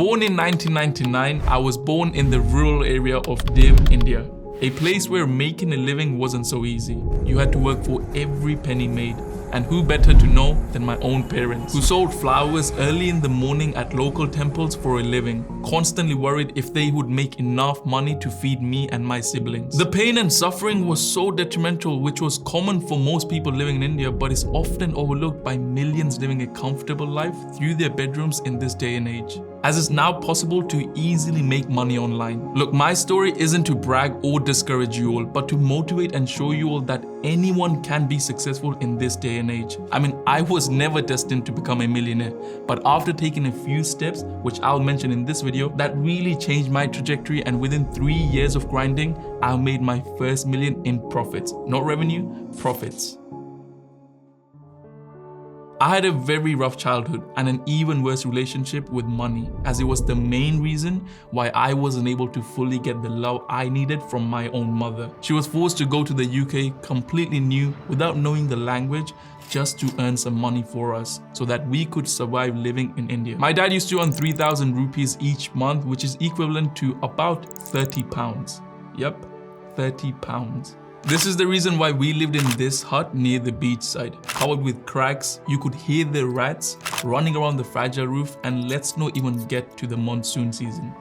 Born in 1999, I was born in the rural area of Div, India. A place where making a living wasn't so easy. You had to work for every penny made. And who better to know than my own parents, who sold flowers early in the morning at local temples for a living, constantly worried if they would make enough money to feed me and my siblings. The pain and suffering was so detrimental, which was common for most people living in India, but is often overlooked by millions living a comfortable life through their bedrooms in this day and age, as it's now possible to easily make money online. Look, my story isn't to brag or discourage you all, but to motivate and show you all that anyone can be successful in this day and age. I mean, I was never destined to become a millionaire, but after taking a few steps, which I'll mention in this video, that really changed my trajectory, and within 3 years of grinding, I made my first million in profits. Not revenue, profits. I had a very rough childhood and an even worse relationship with money, as it was the main reason why I wasn't able to fully get the love I needed from my own mother. She was forced to go to the UK completely new without knowing the language, just to earn some money for us so that we could survive living in India. My dad used to earn 3,000 rupees each month, which is equivalent to about 30 pounds. Yep, 30 pounds. This is the reason why we lived in this hut near the beach side, covered with cracks. You could hear the rats running around the fragile roof, and let's not even get to the monsoon season.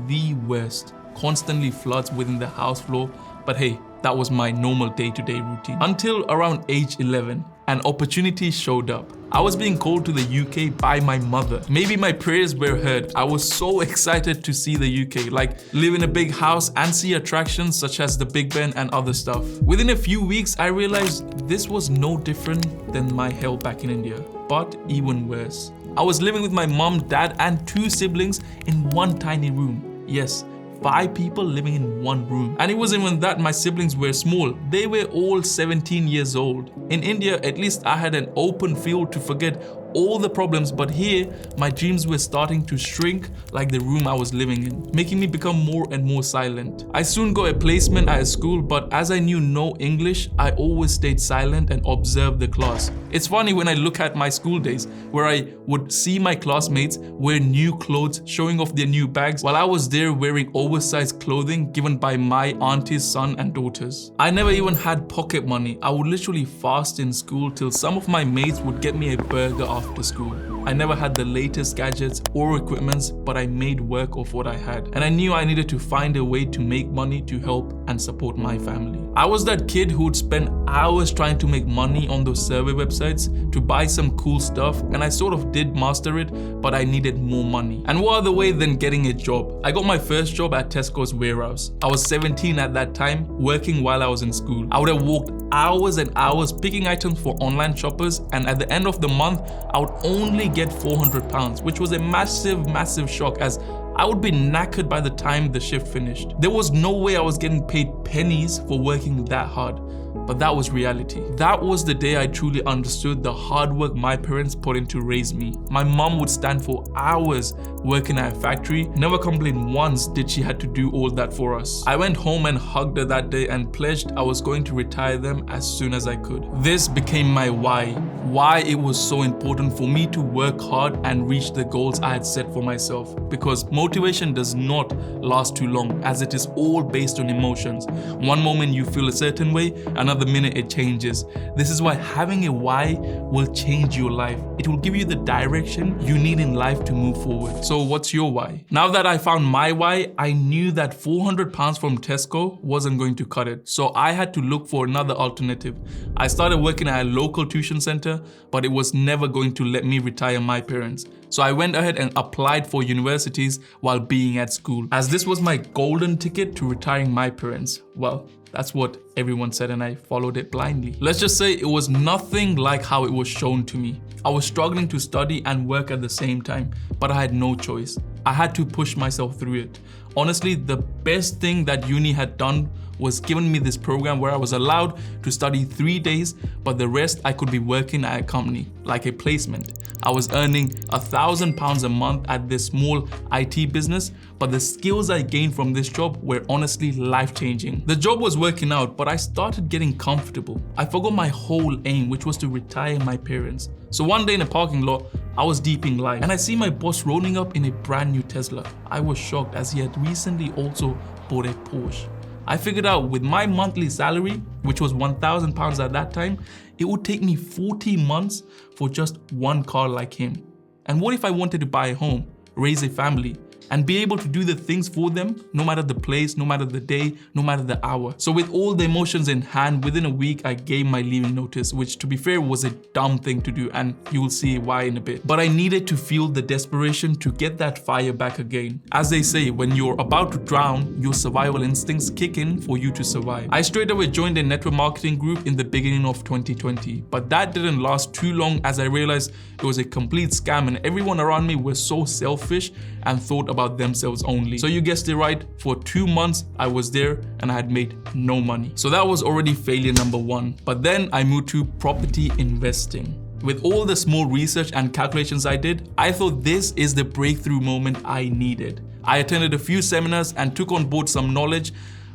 The worst. Constantly floods within the house floor, but hey, that was my normal day-to-day routine. Until around age 11, an opportunity showed up. I was being called to the UK by my mother. Maybe my prayers were heard. I was so excited to see the UK, like live in a big house and see attractions such as the Big Ben and other stuff. Within a few weeks, I realized this was no different than my hell back in India, but even worse. I was living with my mom, dad, and 2 siblings in one tiny room. Yes, 5 people living in one room. And it wasn't even that my siblings were small. They were all 17 years old. In India, at least I had an open field to forget all the problems, but here, my dreams were starting to shrink like the room I was living in, making me become more and more silent. I soon got a placement at a school, but as I knew no English, I always stayed silent and observed the class. It's funny when I look at my school days, where I would see my classmates wear new clothes, showing off their new bags, while I was there wearing oversized clothing given by my auntie's son and daughters. I never even had pocket money. I would literally fast in school till some of my mates would get me a burger after school. I never had the latest gadgets or equipments, but I made work of what I had. And I knew I needed to find a way to make money to help and support my family. I was that kid who would spend hours trying to make money on those survey websites to buy some cool stuff, and I sort of did master it, but I needed more money. And what other way than getting a job? I got my first job at Tesco's warehouse. I was 17 at that time, working while I was in school. I would have walked hours and hours picking items for online shoppers, and at the end of the month, I would only get 400 pounds, which was a massive shock, as I would be knackered by the time the shift finished. There was no way I was getting paid pennies for working that hard. But that was reality. That was the day I truly understood the hard work my parents put in to raise me. My mom would stand for hours working at a factory. Never complained once did she had to do all that for us. I went home and hugged her that day and pledged I was going to retire them as soon as I could. This became my why it was so important for me to work hard and reach the goals I had set for myself. Because motivation does not last too long, as it is all based on emotions. One moment you feel a certain way, another minute it changes. This is why having a why will change your life. It will give you the direction you need in life to move forward. So what's your why? Now that I found my why, I knew that 400 pounds from Tesco wasn't going to cut it. So I had to look for another alternative. I started working at a local tuition center, but it was never going to let me retire my parents. So I went ahead and applied for universities while being at school, as this was my golden ticket to retiring my parents. Well, that's what everyone said, and I followed it blindly. Let's just say it was nothing like how it was shown to me. I was struggling to study and work at the same time, but I had no choice. I had to push myself through it. Honestly, the best thing that uni had done was given me this program where I was allowed to study 3 days, but the rest I could be working at a company, like a placement. I was earning £1,000 a month at this small IT business, but the skills I gained from this job were honestly life-changing. The job was working out, but I started getting comfortable. I forgot my whole aim, which was to retire my parents. So one day in a parking lot, I was deeping life and I see my boss rolling up in a brand new Tesla. I was shocked as he had recently also bought a Porsche. I figured out with my monthly salary, which was £1,000 at that time, it would take me 40 months for just one car like him. And what if I wanted to buy a home, raise a family, and be able to do the things for them, no matter the place, no matter the day, no matter the hour. So with all the emotions in hand, within a week, I gave my leaving notice, which to be fair was a dumb thing to do, and you will see why in a bit. But I needed to feel the desperation to get that fire back again. As they say, when you're about to drown, your survival instincts kick in for you to survive. I straight away joined a network marketing group in the beginning of 2020, but that didn't last too long as I realized it was a complete scam and everyone around me was so selfish and thought about themselves only. So you guessed it right, for 2 months I was there and I had made no money. So that was already failure number 1. But then I moved to property investing. With all the small research and calculations I did, I thought this is the breakthrough moment I needed. I attended a few seminars and took on board some knowledge,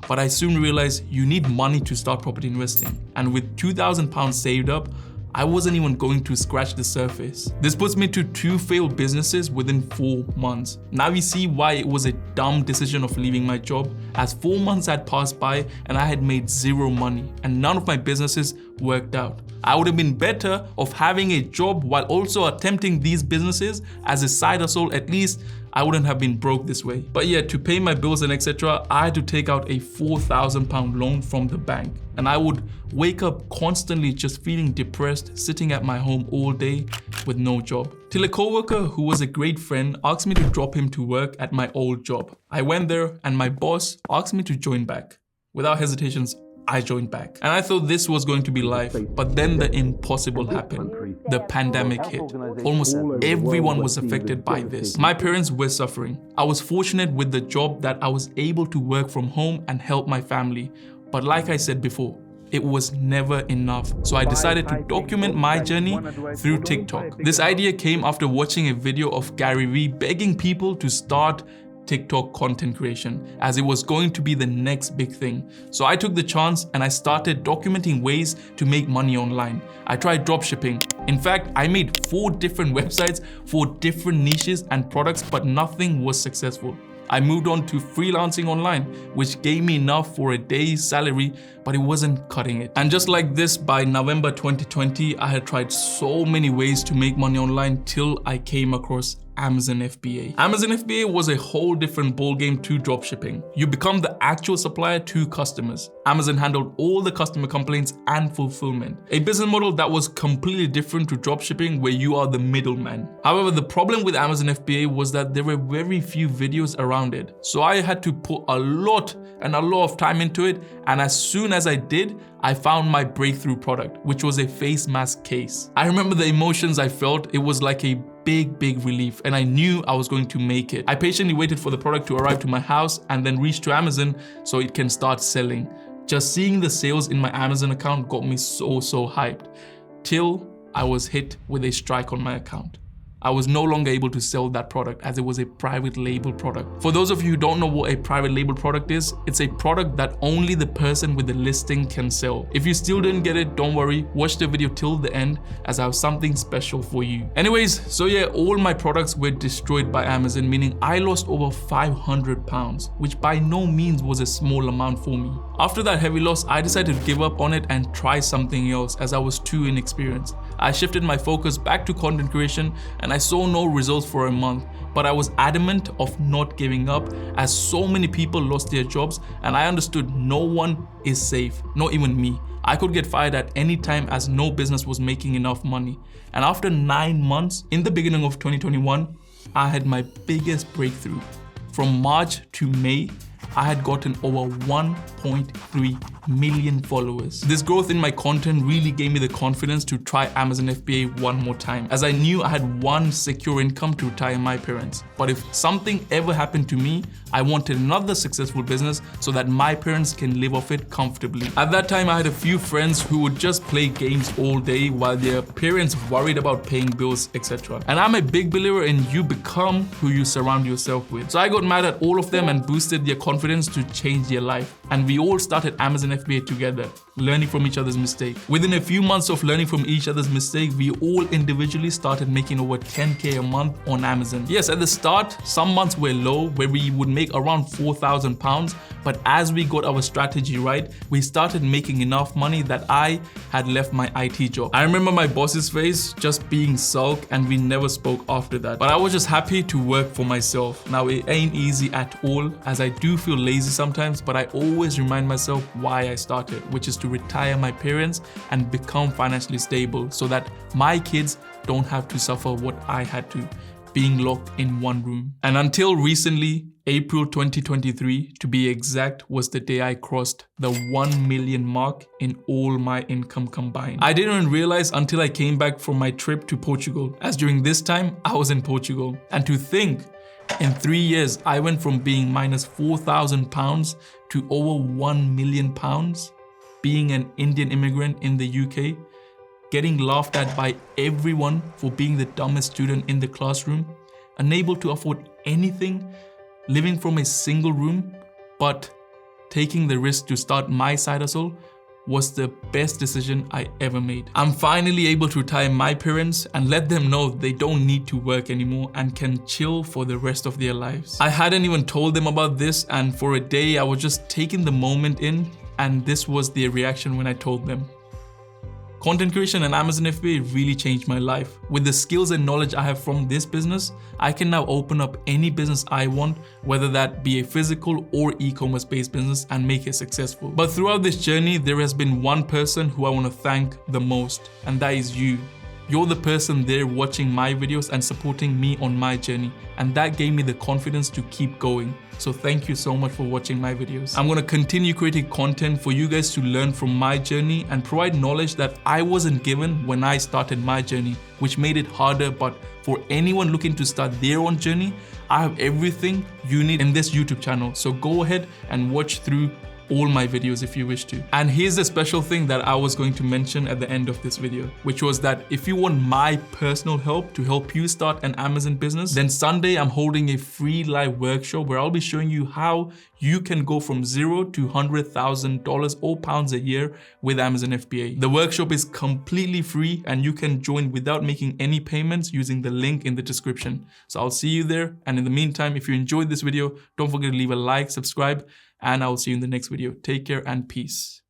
but I soon realized you need money to start property investing. And with £2,000 saved up, I wasn't even going to scratch the surface. This puts me to 2 failed businesses within 4 months. Now you see why it was a dumb decision of leaving my job, as 4 months had passed by and I had made 0 money and none of my businesses worked out. I would have been better off having a job while also attempting these businesses as a side hustle. At least I wouldn't have been broke this way. But yeah, to pay my bills and etc., I had to take out a £4,000 loan from the bank. And I would wake up constantly just feeling depressed, sitting at my home all day with no job. Till a coworker who was a great friend asked me to drop him to work at my old job. I went there and my boss asked me to join back. Without hesitations, I joined back. And I thought this was going to be life, but then the impossible happened. The pandemic hit. Almost everyone was affected by this. My parents were suffering. I was fortunate with the job that I was able to work from home and help my family. But like I said before, it was never enough. So I decided to document my journey through TikTok. This idea came after watching a video of Gary Vee begging people to start TikTok content creation, as it was going to be the next big thing. So I took the chance and I started documenting ways to make money online. I tried dropshipping. In fact, I made 4 different websites for different niches and products, but nothing was successful. I moved on to freelancing online, which gave me enough for a day's salary, but it wasn't cutting it. And just like this, by November 2020, I had tried so many ways to make money online till I came across Amazon FBA. Amazon FBA was a whole different ballgame to dropshipping. You become the actual supplier to customers. Amazon handled all the customer complaints and fulfillment. A business model that was completely different to dropshipping, where you are the middleman. However, the problem with Amazon FBA was that there were very few videos around it. So I had to put a lot of time into it, and as soon as I did, I found my breakthrough product, which was a face mask case. I remember the emotions I felt. It was like a big relief, and I knew I was going to make it. I patiently waited for the product to arrive to my house and then reach to Amazon so it can start selling. Just seeing the sales in my Amazon account got me so hyped, till I was hit with a strike on my account. I was no longer able to sell that product as it was a private label product. For those of you who don't know what a private label product is, it's a product that only the person with the listing can sell. If you still didn't get it, don't worry, watch the video till the end as I have something special for you. Anyways, so yeah, all my products were destroyed by Amazon, meaning I lost over £500, which by no means was a small amount for me. After that heavy loss, I decided to give up on it and try something else as I was too inexperienced. I shifted my focus back to content creation and I saw no results for a month, but I was adamant of not giving up as so many people lost their jobs and I understood no one is safe, not even me. I could get fired at any time as no business was making enough money. And after 9 months, in the beginning of 2021, I had my biggest breakthrough. From March to May, I had gotten over 1.3 million followers. This growth in my content really gave me the confidence to try Amazon FBA one more time, as I knew I had one secure income to retire my parents. But if something ever happened to me, I wanted another successful business so that my parents can live off it comfortably. At that time, I had a few friends who would just play games all day while their parents worried about paying bills, etc. And I'm a big believer in you become who you surround yourself with. So I got mad at all of them and boosted their confidence to change their life. And we all started Amazon FBA together. learning from each other's mistake. Within a few months of learning from each other's mistake, we all individually started making over 10K a month on Amazon. Yes, at the start, some months were low where we would make around £4,000, but as we got our strategy right, we started making enough money that I had left my IT job. I remember my boss's face just being sulk, and we never spoke after that. But I was just happy to work for myself. Now, it ain't easy at all, as I do feel lazy sometimes, but I always remind myself why I started, which is to retire my parents and become financially stable so that my kids don't have to suffer what I had to, being locked in one room. And until recently, April 2023 to be exact, was the day I crossed the 1 million mark in all my income combined. I didn't realize until I came back from my trip to Portugal, as during this time I was in Portugal. And to think, in 3 years, I went from being minus £4,000 to over £1 million, being an Indian immigrant in the UK, getting laughed at by everyone for being the dumbest student in the classroom, unable to afford anything, living from a single room, but taking the risk to start my side hustle was the best decision I ever made. I'm finally able to retire my parents and let them know they don't need to work anymore and can chill for the rest of their lives. I hadn't even told them about this, and for a day I was just taking the moment in, and this was their reaction when I told them. Content creation and Amazon FBA really changed my life. With the skills and knowledge I have from this business, I can now open up any business I want, whether that be a physical or e-commerce based business, and make it successful. But throughout this journey, there has been one person who I want to thank the most, and that is you. You're the person there watching my videos and supporting me on my journey, and that gave me the confidence to keep going. So thank you so much for watching my videos. I'm gonna continue creating content for you guys to learn from my journey and provide knowledge that I wasn't given when I started my journey, which made it harder. But for anyone looking to start their own journey, I have everything you need in this YouTube channel. So go ahead and watch through all my videos if you wish to. And here's the special thing that I was going to mention at the end of this video, which was that if you want my personal help to help you start an Amazon business, then Sunday I'm holding a free live workshop where I'll be showing you how you can go from $0 to $100,000 or pounds a year with Amazon FBA. The workshop is completely free and you can join without making any payments using the link in the description. So I'll see you there. And in the meantime, if you enjoyed this video, don't forget to leave a like, subscribe, and I'll see you in the next video. Take care and peace.